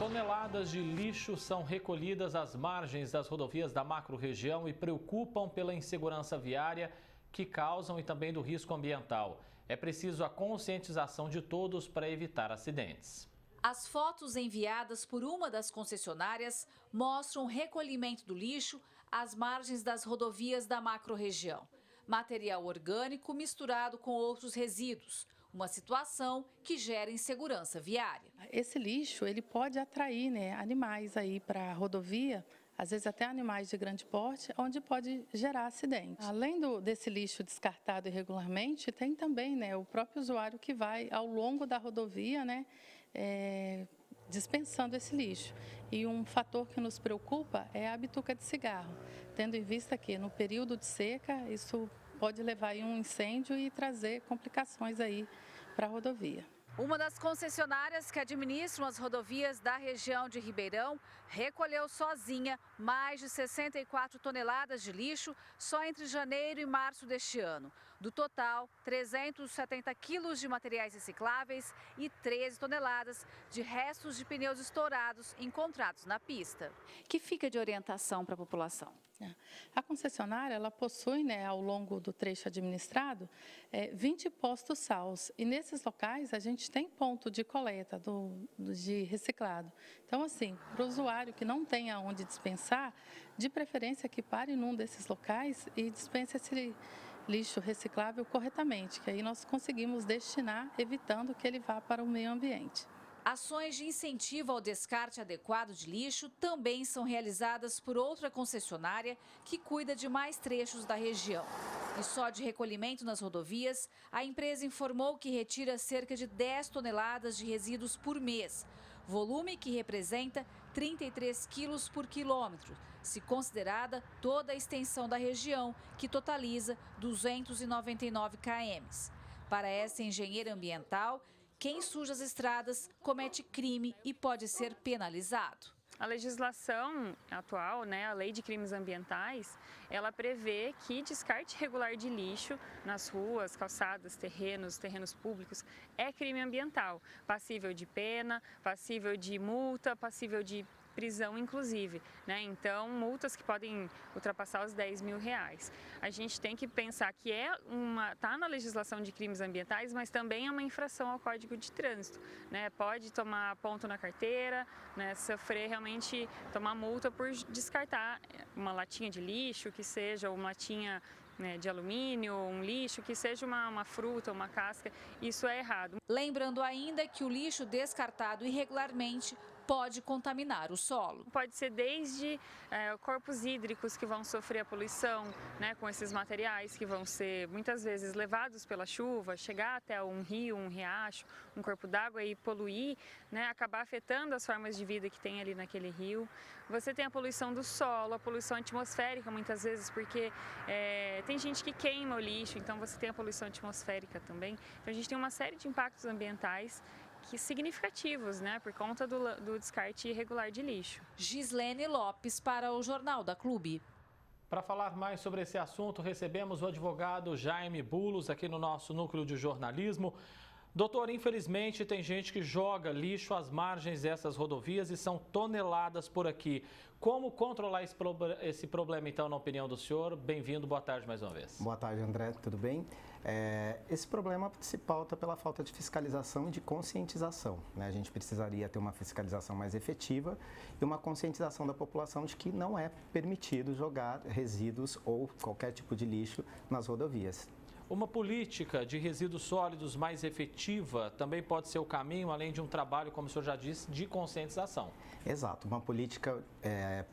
Toneladas de lixo são recolhidas às margens das rodovias da macro-região e preocupam pela insegurança viária que causam e também do risco ambiental. É preciso a conscientização de todos para evitar acidentes. As fotos enviadas por uma das concessionárias mostram o recolhimento do lixo às margens das rodovias da macro-região. Material orgânico misturado com outros resíduos. Uma situação que gera insegurança viária. Esse lixo ele pode atrair animais aí para a rodovia, às vezes até animais de grande porte, onde pode gerar acidente. Além desse lixo descartado irregularmente, tem também o próprio usuário que vai ao longo da rodovia dispensando esse lixo. E um fator que nos preocupa é a bituca de cigarro, tendo em vista que no período de seca isso pode levar a um incêndio e trazer complicações aí para a rodovia. Uma das concessionárias que administram as rodovias da região de Ribeirão recolheu sozinha mais de 64 toneladas de lixo só entre janeiro e março deste ano. Do total, 370 quilos de materiais recicláveis e 13 toneladas de restos de pneus estourados encontrados na pista. Que fica de orientação para a população? A concessionária ela possui, ao longo do trecho administrado, 20 postos SAUS. E nesses locais a gente tem ponto de coleta de reciclado. Então, assim, para o usuário que não tem aonde dispensar, de preferência que pare num desses locais e dispense esse lixo reciclável corretamente, que aí nós conseguimos destinar, evitando que ele vá para o meio ambiente. Ações de incentivo ao descarte adequado de lixo também são realizadas por outra concessionária que cuida de mais trechos da região. E só de recolhimento nas rodovias, a empresa informou que retira cerca de 10 toneladas de resíduos por mês, volume que representa 33 quilos por quilômetro, se considerada toda a extensão da região, que totaliza 299 km. Para essa engenheira ambiental, quem suja as estradas comete crime e pode ser penalizado. A legislação atual, a Lei de Crimes Ambientais, ela prevê que descarte irregular de lixo nas ruas, calçadas, terrenos públicos é crime ambiental, passível de pena, passível de multa, passível de prisão, inclusive, Então, multas que podem ultrapassar os R$10.000. A gente tem que pensar que está na legislação de crimes ambientais, mas também é uma infração ao Código de Trânsito, Pode tomar ponto na carteira, sofrer realmente, tomar multa por descartar uma latinha de lixo, que seja uma latinha de alumínio, um lixo, que seja uma fruta, uma casca, isso é errado. Lembrando ainda que o lixo descartado irregularmente pode contaminar o solo. Pode ser desde corpos hídricos que vão sofrer a poluição, com esses materiais que vão ser muitas vezes levados pela chuva, chegar até um rio, um riacho, um corpo d'água e poluir, acabar afetando as formas de vida que tem ali naquele rio. Você tem a poluição do solo, a poluição atmosférica muitas vezes, porque tem gente que queima o lixo, então você tem a poluição atmosférica também. Então a gente tem uma série de impactos ambientais significativos, por conta do descarte irregular de lixo. Gislene Lopes para o Jornal da Clube. Para falar mais sobre esse assunto, recebemos o advogado Jaime Bulos aqui no nosso núcleo de jornalismo. Doutor, infelizmente tem gente que joga lixo às margens dessas rodovias e são toneladas por aqui. Como controlar esse problema, então, na opinião do senhor? Bem-vindo, boa tarde mais uma vez. Boa tarde, André, tudo bem? Esse problema se pauta pela falta de fiscalização e de conscientização, A gente precisaria ter uma fiscalização mais efetiva e uma conscientização da população de que não é permitido jogar resíduos ou qualquer tipo de lixo nas rodovias. Uma política de resíduos sólidos mais efetiva também pode ser o caminho, além de um trabalho, como o senhor já disse, de conscientização. Exato, uma política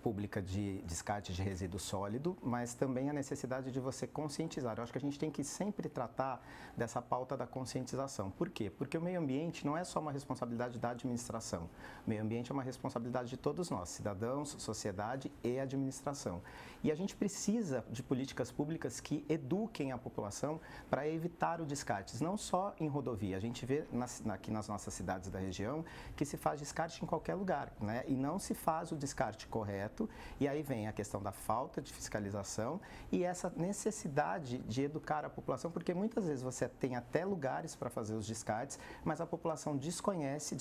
pública de descarte de resíduo sólido, mas também a necessidade de você conscientizar. Eu acho que a gente tem que sempre tratar dessa pauta da conscientização. Por quê? Porque o meio ambiente não é só uma responsabilidade da administração. O meio ambiente é uma responsabilidade de todos nós, cidadãos, sociedade e administração. E a gente precisa de políticas públicas que eduquem a população para evitar o descarte, não só em rodovia. A gente vê aqui nas nossas cidades da região que se faz descarte em qualquer lugar, né? E não se faz o descarte correto, e aí vem a questão da falta de fiscalização e essa necessidade de educar a população, porque muitas vezes você tem até lugares para fazer os descartes, mas a população desconhece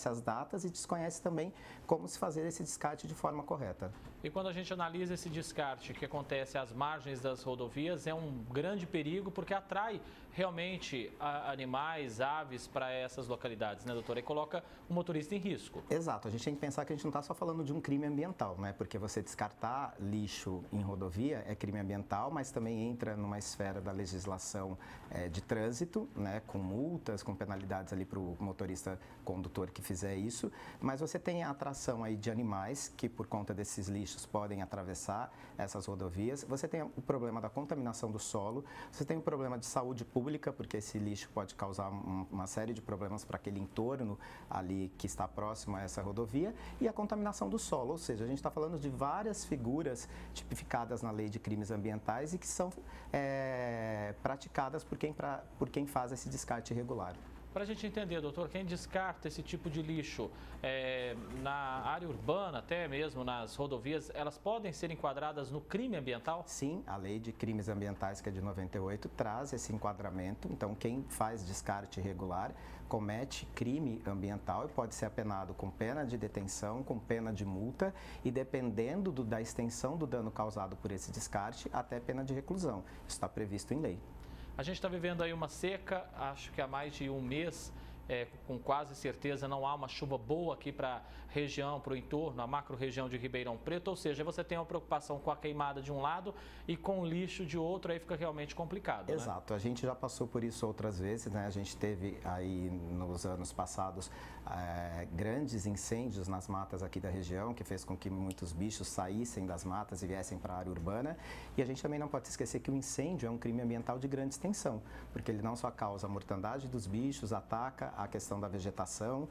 as datas e desconhece também como se fazer esse descarte de forma correta. E quando a gente analisa esse descarte que acontece às margens das rodovias, é um grande perigo porque atrai realmente animais, aves para essas localidades, né, doutora? E coloca o motorista em risco. Exato, a gente tem que pensar que a gente não está só falando de um crime ambiental, né? Porque você descartar lixo em rodovia é crime ambiental, mas também entra numa esfera da legislação de trânsito, né? Com multas, com penalidades ali para o motorista condutor que fizer isso. Mas você tem a atração aí de animais que, por conta desses lixos, podem atravessar essas rodovias. Você tem o problema da contaminação do solo, você tem o problema de saúde pública, porque esse lixo pode causar uma série de problemas para aquele entorno ali que está próximo a essa rodovia, e a contaminação do solo, ou seja, a gente está falando de várias figuras tipificadas na lei de crimes ambientais e que são praticadas por quem faz esse descarte irregular. Para a gente entender, doutor, quem descarta esse tipo de lixo na área urbana, até mesmo nas rodovias, elas podem ser enquadradas no crime ambiental? Sim, a lei de crimes ambientais, que é de 98, traz esse enquadramento. Então, quem faz descarte irregular comete crime ambiental e pode ser apenado com pena de detenção, com pena de multa e, dependendo da extensão do dano causado por esse descarte, até pena de reclusão. Isso está previsto em lei. A gente está vivendo aí uma seca, acho que há mais de um mês, com quase certeza não há uma chuva boa aqui para a região, para o entorno, a macro-região de Ribeirão Preto, ou seja, você tem uma preocupação com a queimada de um lado e com o lixo de outro, aí fica realmente complicado. Exato, né? A gente já passou por isso outras vezes, né? A gente teve aí nos anos passados grandes incêndios nas matas aqui da região, que fez com que muitos bichos saíssem das matas e viessem para a área urbana, e a gente também não pode esquecer que o incêndio é um crime ambiental de grande extensão, porque ele não só causa a mortandade dos bichos, ataca a questão da vegetação,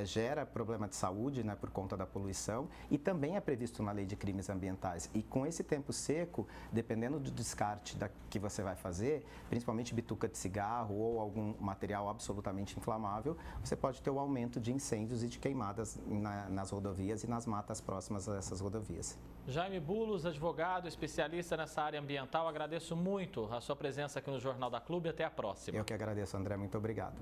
gera problema de saúde, né, por conta da poluição, e também é previsto na lei de crimes ambientais. E com esse tempo seco, dependendo do descarte que você vai fazer, principalmente bituca de cigarro ou algum material absolutamente inflamável, você pode ter o aumento de incêndios e de queimadas nas rodovias e nas matas próximas a essas rodovias. Jaime Bulos, advogado, especialista nessa área ambiental, agradeço muito a sua presença aqui no Jornal da Clube. Até a próxima. Eu que agradeço, André. Muito obrigado.